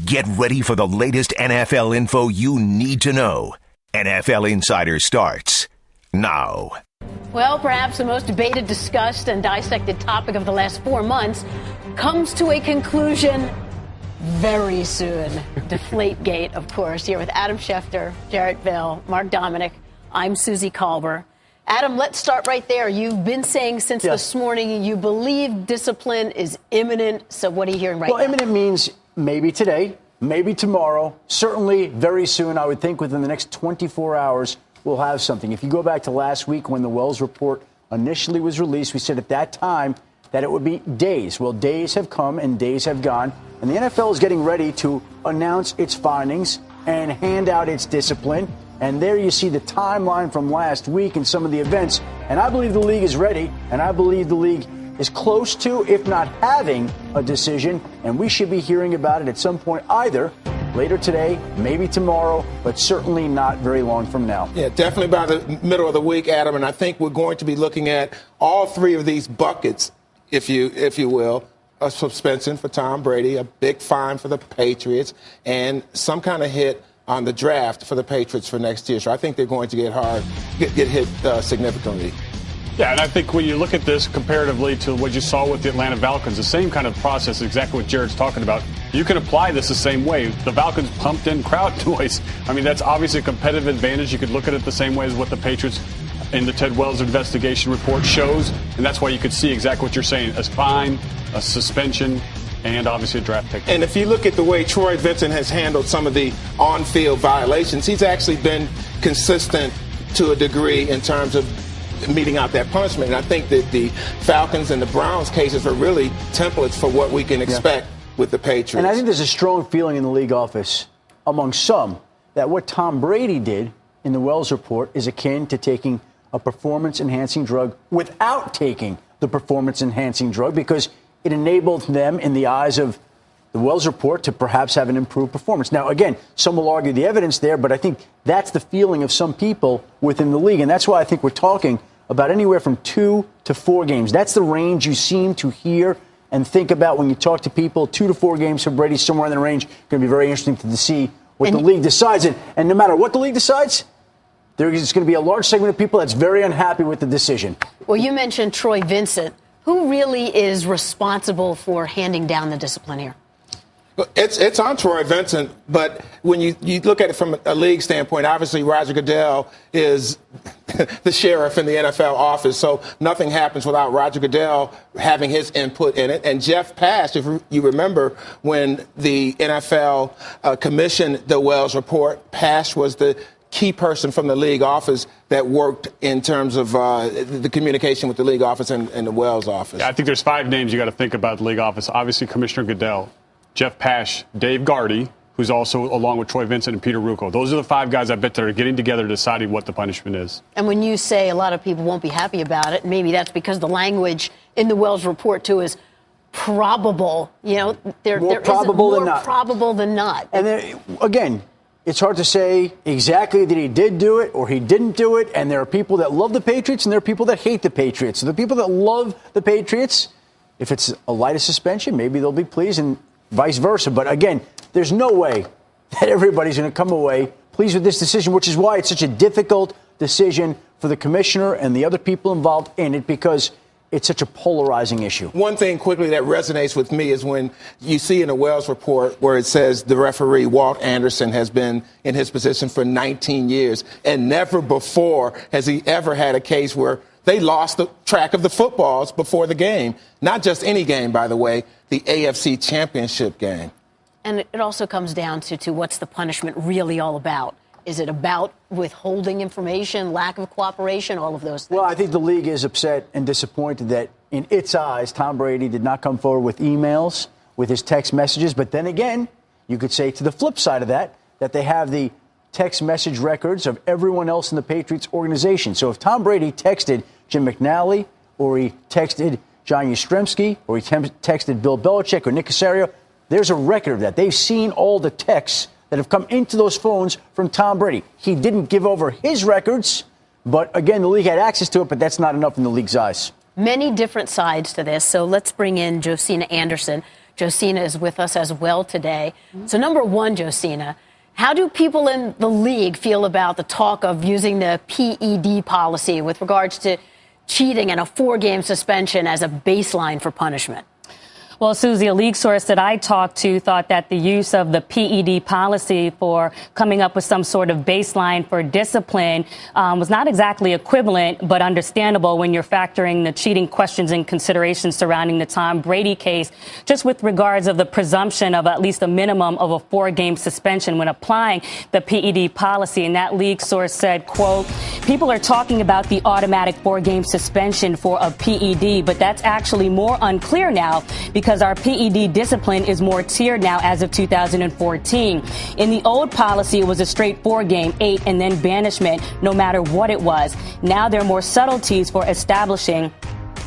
Get ready for the latest NFL info you need to know. NFL Insider starts now. Well, perhaps the most debated, discussed, and dissected topic of the last 4 months comes to a conclusion very soon. Deflategate, of course, here with Adam Schefter, Jarrett Vail, Mark Dominic. I'm Suzy Kolber. Adam, let's start right there. You've been saying since this morning you believe discipline is imminent. So what are you hearing right now? Well, imminent means maybe today, maybe tomorrow, certainly very soon. I would think within the next 24 hours, we'll have something. If you go back to last week when the Wells report initially was released, we said at that time that it would be days. Well, days have come and days have gone. And the NFL is getting ready to announce its findings and hand out its discipline. And there you see the timeline from last week and some of the events. And I believe the league is ready. And I believe the league is close to, if not having, a decision. And we should be hearing about it at some point, either later today, maybe tomorrow, but certainly not very long from now. Yeah, definitely by the middle of the week, Adam. And I think we're going to be looking at all three of these buckets, if you will. A suspension for Tom Brady, a big fine for the Patriots, and some kind of hit on the draft for the Patriots for next year. So I think they're going to get hit significantly. Yeah, and I think when you look at this comparatively to what you saw with the Atlanta Falcons, the same kind of process, exactly what Jared's talking about. You can apply this the same way. The Falcons pumped in crowd noise. I mean, that's obviously a competitive advantage. You could look at it the same way as what the Patriots in the Ted Wells investigation report shows, and that's why you could see exactly what you're saying: a fine, a suspension, and obviously a draft pick. And if you look at the way Troy Vincent has handled some of the on-field violations, he's actually been consistent to a degree in terms of meting out that punishment. And I think that the Falcons and the Browns cases are really templates for what we can expect with the Patriots. And I think there's a strong feeling in the league office among some that what Tom Brady did in the Wells report is akin to taking a performance-enhancing drug without taking the performance-enhancing drug, because it enabled them, in the eyes of the Wells report, to perhaps have an improved performance. Now, again, some will argue the evidence there, but I think that's the feeling of some people within the league. And that's why I think we're talking about anywhere from 2 to 4 games. That's the range you seem to hear and think about when you talk to people. 2 to 4 games for Brady, somewhere in the range. Going to be very interesting to see what the league decides. And no matter what the league decides, there's going to be a large segment of people that's very unhappy with the decision. Well, you mentioned Troy Vincent. Who really is responsible for handing down the discipline here? Well, it's on Troy Vincent, but when you look at it from a league standpoint, obviously Roger Goodell is the sheriff in the NFL office, so nothing happens without Roger Goodell having his input in it. And Jeff Pash, if you remember, when the NFL commissioned the Wells report, Pash was the key person from the league office that worked in terms of the communication with the league office and the Wells office. Yeah, I think there's 5 names you got to think about the league office. Obviously, Commissioner Goodell, Jeff Pash, Dave Gardy, who's also along with Troy Vincent and Peter Rucco. Those are the 5 guys I bet that are getting together deciding what the punishment is. And when you say a lot of people won't be happy about it, maybe that's because the language in the Wells report, too, is probable. You know, there is more probable than not. And then, again, it's hard to say exactly that he did do it or he didn't do it. And there are people that love the Patriots and there are people that hate the Patriots. So the people that love the Patriots, if it's a lighter suspension, maybe they'll be pleased, and vice versa. But again, there's no way that everybody's going to come away pleased with this decision, which is why it's such a difficult decision for the commissioner and the other people involved in it, because it's such a polarizing issue. One thing quickly that resonates with me is when you see in the Wells report where it says the referee, Walt Anderson, has been in his position for 19 years, and never before has he ever had a case where they lost the track of the footballs before the game. Not just any game, by the way, the AFC Championship game. And it also comes down to what's the punishment really all about? Is it about withholding information, lack of cooperation, all of those things? Well, I think the league is upset and disappointed that, in its eyes, Tom Brady did not come forward with emails, with his text messages. But then again, you could say to the flip side of that they have the text message records of everyone else in the Patriots organization. So if Tom Brady texted Jim McNally, or he texted John Yastrzemski, or he texted Bill Belichick or Nick Caserio, there's a record of that. They've seen all the texts that have come into those phones from Tom Brady. He didn't give over his records, but again, the league had access to it, but that's not enough in the league's eyes. Many different sides to this, so let's bring in Josina Anderson. Josina is with us as well today. So number one, Josina, how do people in the league feel about the talk of using the PED policy with regards to cheating and a 4-game suspension as a baseline for punishment? Well, Suzy, a league source that I talked to thought that the use of the PED policy for coming up with some sort of baseline for discipline was not exactly equivalent, but understandable when you're factoring the cheating questions and considerations surrounding the Tom Brady case, just with regards of the presumption of at least a minimum of a 4-game suspension when applying the PED policy. And that league source said, quote, people are talking about the automatic 4-game suspension for a PED, but that's actually more unclear now because our PED discipline is more tiered now as of 2014. In the old policy, it was a straight 4-game, 8, and then banishment, no matter what it was. Now there are more subtleties for establishing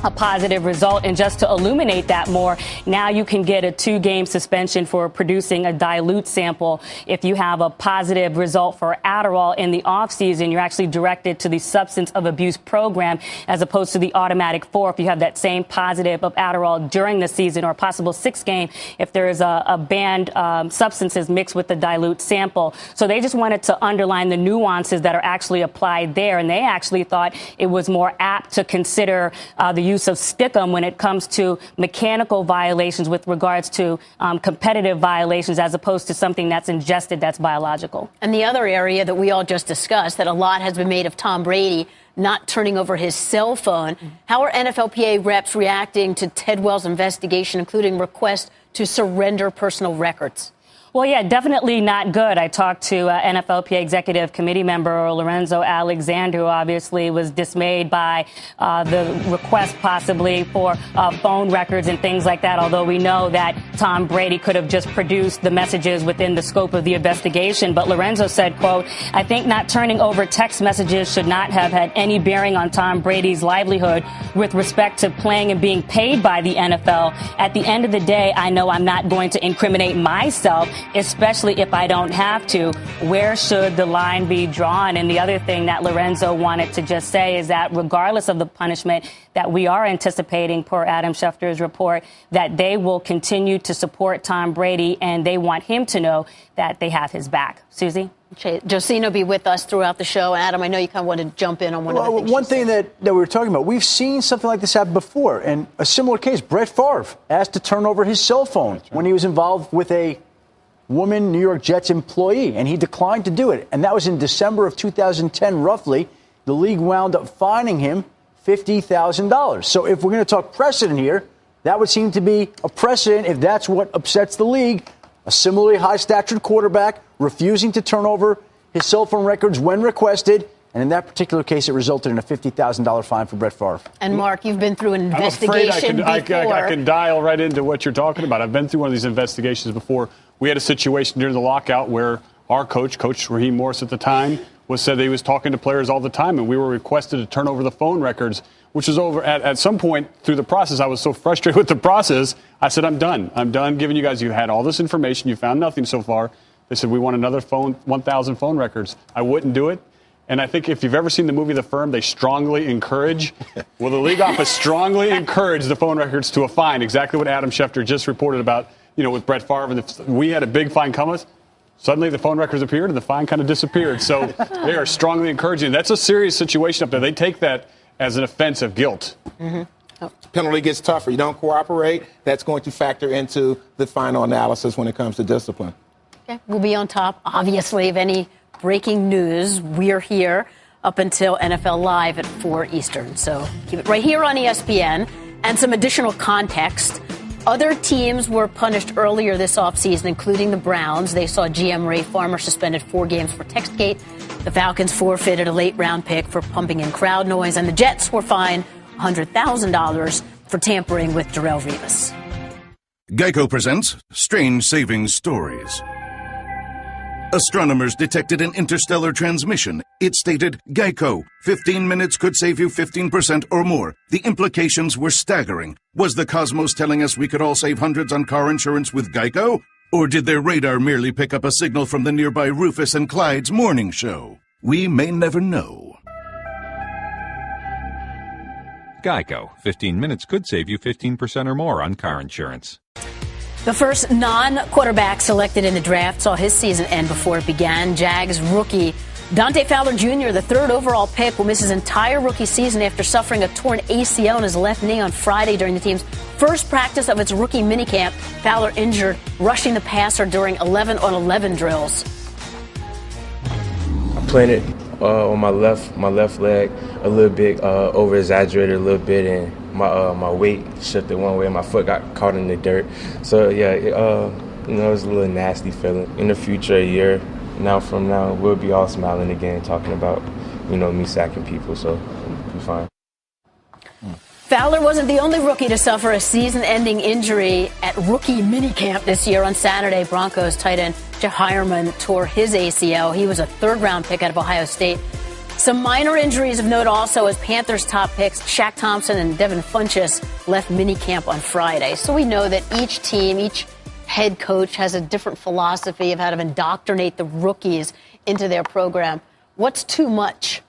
a positive result. And just to illuminate that more, now you can get a 2-game suspension for producing a dilute sample. If you have a positive result for Adderall in the offseason, you're actually directed to the substance of abuse program as opposed to the automatic 4 if you have that same positive of Adderall during the season, or a possible 6-game if there is a banned substances mixed with the dilute sample. So they just wanted to underline the nuances that are actually applied there. And they actually thought it was more apt to consider the use of stickum when it comes to mechanical violations with regards to competitive violations, as opposed to something that's ingested that's biological. And the other area that we all just discussed, that a lot has been made of Tom Brady not turning over his cell phone. How are NFLPA reps reacting to Ted Wells' investigation, including requests to surrender personal records? Well, yeah, definitely not good. I talked to NFLPA Executive Committee member Lorenzo Alexander, who obviously was dismayed by the request possibly for phone records and things like that, although we know that Tom Brady could have just produced the messages within the scope of the investigation. But Lorenzo said, quote, I think not turning over text messages should not have had any bearing on Tom Brady's livelihood with respect to playing and being paid by the NFL. At the end of the day, I know I'm not going to incriminate myself, especially if I don't have to. Where should the line be drawn? And the other thing that Lorenzo wanted to just say is that regardless of the punishment that we are anticipating, per Adam Schefter's report, that they will continue to support Tom Brady, and they want him to know that they have his back. Suzy? Josina will be with us throughout the show. Adam, I know you kind of want to jump in on one thing that we were talking about. We've seen something like this happen before. And a similar case, Brett Favre asked to turn over his cell phone when he was involved with a woman New York Jets employee, and he declined to do it. And that was in December of 2010, roughly. The league wound up fining him $50,000. So if we're going to talk precedent here, that would seem to be a precedent if that's what upsets the league. A similarly high-statured quarterback refusing to turn over his cell phone records when requested. And in that particular case, it resulted in a $50,000 fine for Brett Favre. And, Mark, you've been through an investigation before. I can dial right into what you're talking about. I've been through one of these investigations before. We had a situation during the lockout where our Coach Raheem Morris at the time, said that he was talking to players all the time, and we were requested to turn over the phone records, which was over at some point through the process. I was so frustrated with the process, I said, I'm done. I'm done giving you guys. You had all this information. You found nothing so far. They said, we want another 1,000 phone records. I wouldn't do it. And I think if you've ever seen the movie The Firm, they strongly encourage, the league office strongly encouraged the phone records to a fine, exactly what Adam Schefter just reported about, with Brett Favre. And we had a big fine come us. Suddenly the phone records appeared and the fine kind of disappeared. So they are strongly encouraging. That's a serious situation up there. They take that as an offense of guilt. Mm-hmm. Oh. Penalty gets tougher. You don't cooperate, that's going to factor into the final analysis when it comes to discipline. Okay. We'll be on top, obviously, of any breaking news. We're here up until NFL Live at 4 Eastern. So keep it right here on ESPN. And some additional context. Other teams were punished earlier this offseason, including the Browns. They saw GM Ray Farmer suspended 4 games for Textgate. The Falcons forfeited a late-round pick for pumping in crowd noise. And the Jets were fined $100,000 for tampering with Darrelle Revis. Geico presents Strange Savings Stories. Astronomers detected an interstellar transmission. It stated, Geico, 15 minutes could save you 15% or more. The implications were staggering. Was the cosmos telling us we could all save hundreds on car insurance with Geico? Or did their radar merely pick up a signal from the nearby Rufus and Clyde's morning show? We may never know. Geico, 15 minutes could save you 15% or more on car insurance. The first non-quarterback selected in the draft saw his season end before it began. Jags rookie Dante Fowler Jr., the third overall pick, will miss his entire rookie season after suffering a torn ACL in his left knee on Friday during the team's first practice of its rookie minicamp. Fowler injured rushing the passer during 11-on-11 drills. I planted on my left leg a little bit, over-exaggerated a little bit, and my weight shifted one way and my foot got caught in the dirt. So, yeah, it was a little nasty feeling. In the future, a year from now, we'll be all smiling again, talking about, me sacking people, so we'll be fine. Fowler wasn't the only rookie to suffer a season-ending injury at rookie minicamp this year. On Saturday, Broncos tight end Jeff Heuerman tore his ACL. He was a third-round pick out of Ohio State. Some minor injuries of note also as Panthers top picks Shaq Thompson and Devin Funchess left minicamp on Friday. So we know that each team, each head coach has a different philosophy of how to indoctrinate the rookies into their program. What's too much?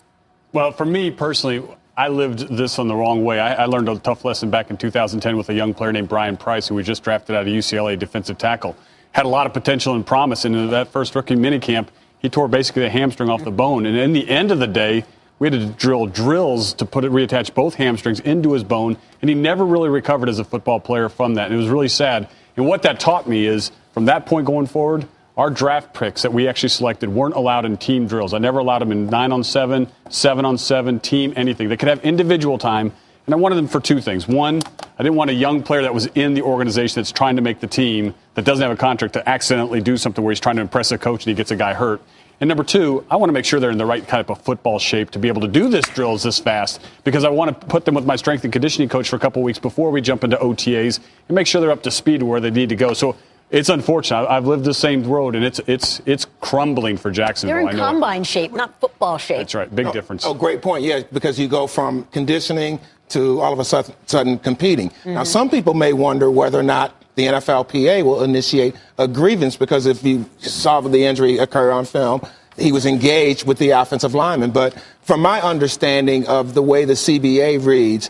Well, for me personally, I lived this on the wrong way. I learned a tough lesson back in 2010 with a young player named Brian Price, who we just drafted out of UCLA, defensive tackle. Had a lot of potential and promise. And in that first rookie minicamp, he tore basically a hamstring off the bone. And in the end of the day, we had to drill drills to reattach both hamstrings into his bone. And he never really recovered as a football player from that. And it was really sad. And what that taught me is, from that point going forward, our draft picks that we actually selected weren't allowed in team drills. I never allowed them in 9-on-7, 7-on-7, team, anything. They could have individual time, and I wanted them for two things. One, I didn't want a young player that was in the organization that's trying to make the team, that doesn't have a contract, to accidentally do something where he's trying to impress a coach and he gets a guy hurt. And number two, I want to make sure they're in the right type of football shape to be able to do this drills this fast, because I want to put them with my strength and conditioning coach for a couple weeks before we jump into OTAs and make sure they're up to speed where they need to go. So it's unfortunate. I've lived the same road, and it's crumbling for Jacksonville. They're in combine shape, not football shape. That's right. Big difference. Oh, great point. Yeah, because you go from conditioning to all of a sudden competing. Mm-hmm. Now, some people may wonder whether or not the NFLPA will initiate a grievance, because if you saw the injury occur on film, he was engaged with the offensive lineman. But from my understanding of the way the CBA reads,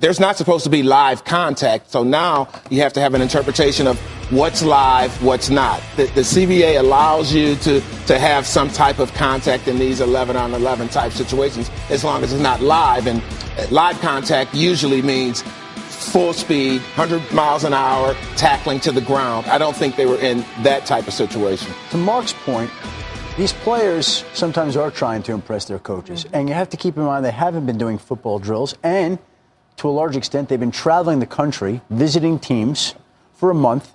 there's not supposed to be live contact. So now you have to have an interpretation of what's live, what's not. The CBA allows you to have some type of contact in these 11-on-11 type situations, as long as it's not live. And live contact usually means full speed, 100 miles an hour, tackling to the ground. I don't think they were in that type of situation. To Mark's point, these players sometimes are trying to impress their coaches. And you have to keep in mind they haven't been doing football drills. And to a large extent, they've been traveling the country, visiting teams for a month,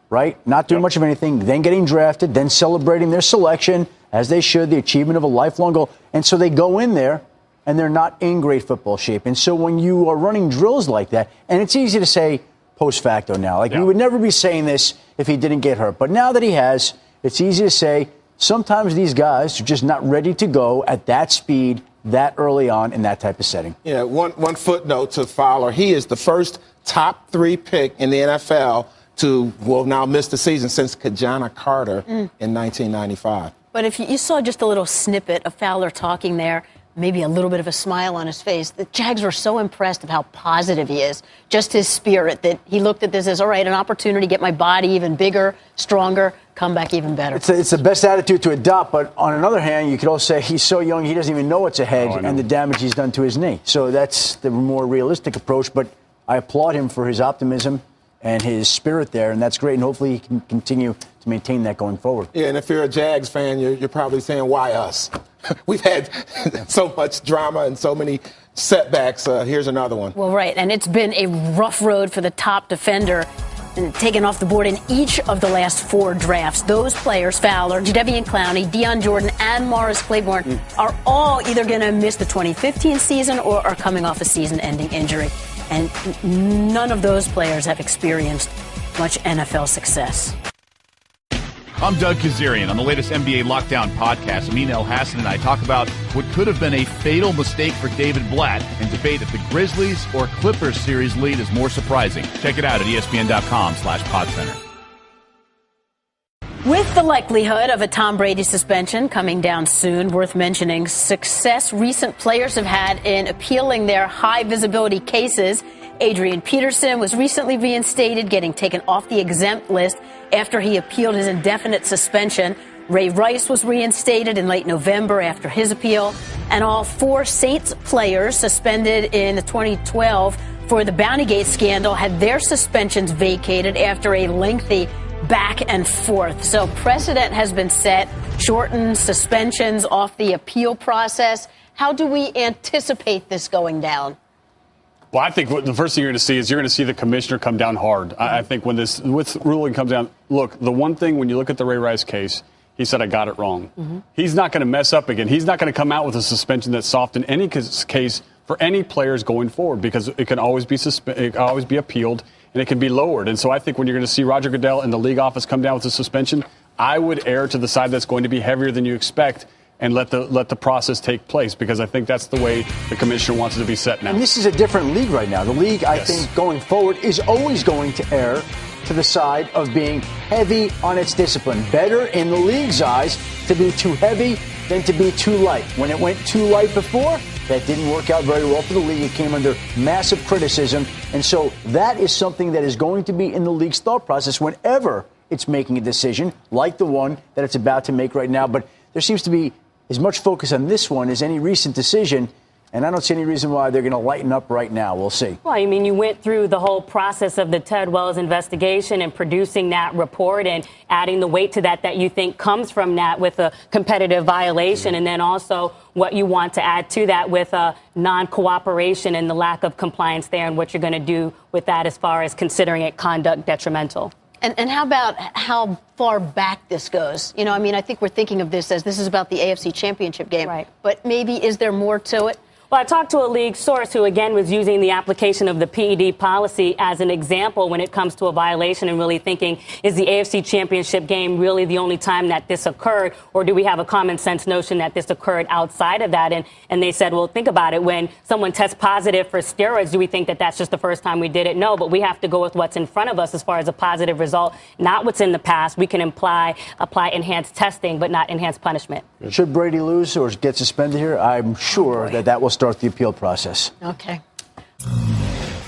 right? Not doing much of anything, then getting drafted, then celebrating their selection, as they should, the achievement of a lifelong goal. And so they go in there, and they're not in great football shape. And so when you are running drills like that, and it's easy to say post facto now, we would never be saying this if he didn't get hurt. But now that he has, it's easy to say sometimes these guys are just not ready to go at that speed that early on in that type of setting. Yeah, one footnote to Fowler. He is the first top 3 pick in the NFL to now miss the season since Kajana Carter in 1995. But if you saw just a little snippet of Fowler talking there, maybe a little bit of a smile on his face, the Jags were so impressed of how positive he is, just his spirit, that he looked at this as, all right, an opportunity to get my body even bigger, stronger, come back even better. It's the best attitude to adopt, but on another hand, you could also say he's so young he doesn't even know what's ahead and the damage he's done to his knee. So that's the more realistic approach, but I applaud him for his optimism and his spirit there, and that's great, and hopefully he can continue to maintain that going forward. Yeah, and if you're a Jags fan, you're probably saying, why us? We've had so much drama and so many setbacks. Here's another one. Well, right, and it's been a rough road for the top defender, and taken off the board in each of the last 4 drafts. Those players, Fowler, Jadeveon Clowney, Deion Jordan, and Morris Claiborne, are all either going to miss the 2015 season or are coming off a season-ending injury. And none of those players have experienced much NFL success. I'm Doug Kazarian. On the latest NBA Lockdown podcast, Amin El-Hassan and I talk about what could have been a fatal mistake for David Blatt and debate if the Grizzlies or Clippers series lead is more surprising. Check it out at ESPN.com/PodCenter. With the likelihood of a Tom Brady suspension coming down soon, worth mentioning success recent players have had in appealing their high-visibility cases. Adrian Peterson was recently reinstated, getting taken off the exempt list after he appealed his indefinite suspension. Ray Rice was reinstated in late November after his appeal. And all 4 Saints players suspended in the 2012 for the Bountygate scandal had their suspensions vacated after a lengthy back and forth. So precedent has been set, shortened suspensions off the appeal process. How do we anticipate this going down? Well, I think the first thing you're going to see is you're going to see the commissioner come down hard. I think when this ruling comes down, look, the one thing when you look at the Ray Rice case, he said, I got it wrong. Mm-hmm. He's not going to mess up again. He's not going to come out with a suspension that's soft in any case for any players going forward, because it can always be appealed and it can be lowered. And so I think when you're going to see Roger Goodell and the league office come down with a suspension, I would err to the side that's going to be heavier than you expect and let the process take place, because I think that's the way the commissioner wants it to be set now. And this is a different league right now. The league, I think, going forward is always going to err to the side of being heavy on its discipline. Better in the league's eyes to be too heavy than to be too light. When it went too light before, that didn't work out very well for the league. It came under massive criticism. And so that is something that is going to be in the league's thought process whenever it's making a decision like the one that it's about to make right now. But there seems to be as much focus on this one as any recent decision. And I don't see any reason why they're going to lighten up right now. We'll see. Well, I mean, you went through the whole process of the Ted Wells investigation and producing that report and adding the weight to that you think comes from that with a competitive violation. And then also what you want to add to that with a non-cooperation and the lack of compliance there, and what you're going to do with that as far as considering it conduct detrimental. And how about how far back this goes? You know, I mean, I think we're thinking of this as this is about the AFC Championship game. Right. But maybe is there more to it? Well, I talked to a league source who, again, was using the application of the PED policy as an example when it comes to a violation and really thinking, is the AFC Championship game really the only time that this occurred, or do we have a common sense notion that this occurred outside of that? And they said, well, think about it. When someone tests positive for steroids, do we think that that's just the first time we did it? No, but we have to go with what's in front of us as far as a positive result, not what's in the past. We can apply enhanced testing, but not enhanced punishment. Should Brady lose or get suspended here, I'm sure that will start the appeal process. Okay.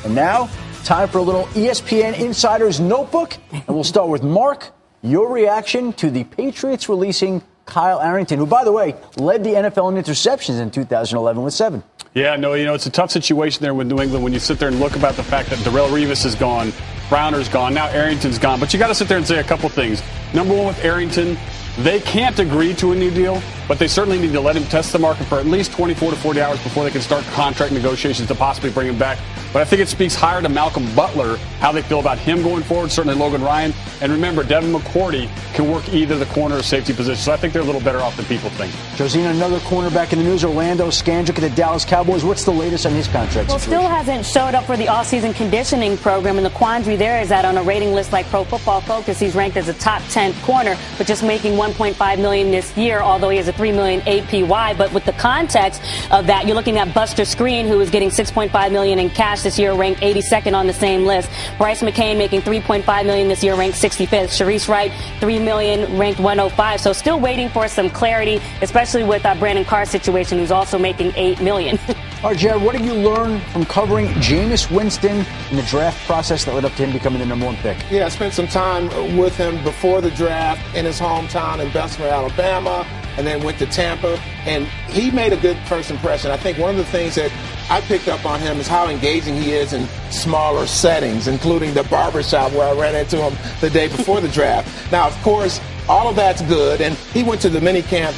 And now, time for a little ESPN Insider's Notebook. And we'll start with Mark. Your reaction to the Patriots releasing Kyle Arrington, who, by the way, led the NFL in interceptions in 2011 with 7. Yeah, no, it's a tough situation there with New England when you sit there and look about the fact that Darrelle Revis is gone, Browner's gone, now Arrington's gone. But you got to sit there and say a couple things. Number one, with Arrington, they can't agree to a new deal, but they certainly need to let him test the market for at least 24 to 40 hours before they can start contract negotiations to possibly bring him back. But I think it speaks higher to Malcolm Butler, how they feel about him going forward, certainly Logan Ryan. And remember, Devin McCourty can work either the corner or safety position, so I think they're a little better off than people think. Josina, another cornerback in the news, Orlando Scandrick at the Dallas Cowboys. What's the latest on his contract situation? Still hasn't showed up for the all-season conditioning program, and the quandary there is that on a rating list like Pro Football Focus, he's ranked as a top 10 corner, but just making $1.5 million this year, although he has a $3 million APY. But with the context of that, you're looking at Buster Skrine, who is getting $6.5 million in cash this year, ranked 82nd on the same list. Bryce McCain making $3.5 million this year, ranked 65th. Sharice Wright, $3 million, ranked 105. So still waiting for some clarity, especially with Brandon Carr's situation, who's also making $8 million. All right, Jared, what did you learn from covering Jameis Winston in the draft process that led up to him becoming the number 1 pick? Yeah, I spent some time with him before the draft in his hometown in Bessemer, Alabama, and then went to Tampa, and he made a good first impression. I think one of the things that I picked up on him is how engaging he is in smaller settings, including the barbershop where I ran into him the day before the draft. Now, of course, all of that's good, and he went to the minicamp,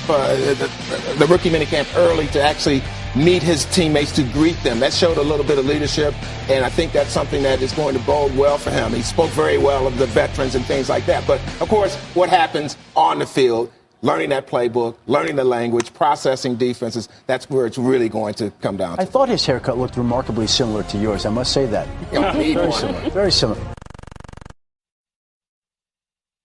the rookie minicamp early to actually meet his teammates, to greet them. That showed a little bit of leadership, and I think that's something that is going to bode well for him. He spoke very well of the veterans and things like that. But, of course, what happens on the field, learning that playbook, learning the language, processing defenses, that's where it's really going to come down to. I thought his haircut looked remarkably similar to yours. I must say that. Very similar. Very similar.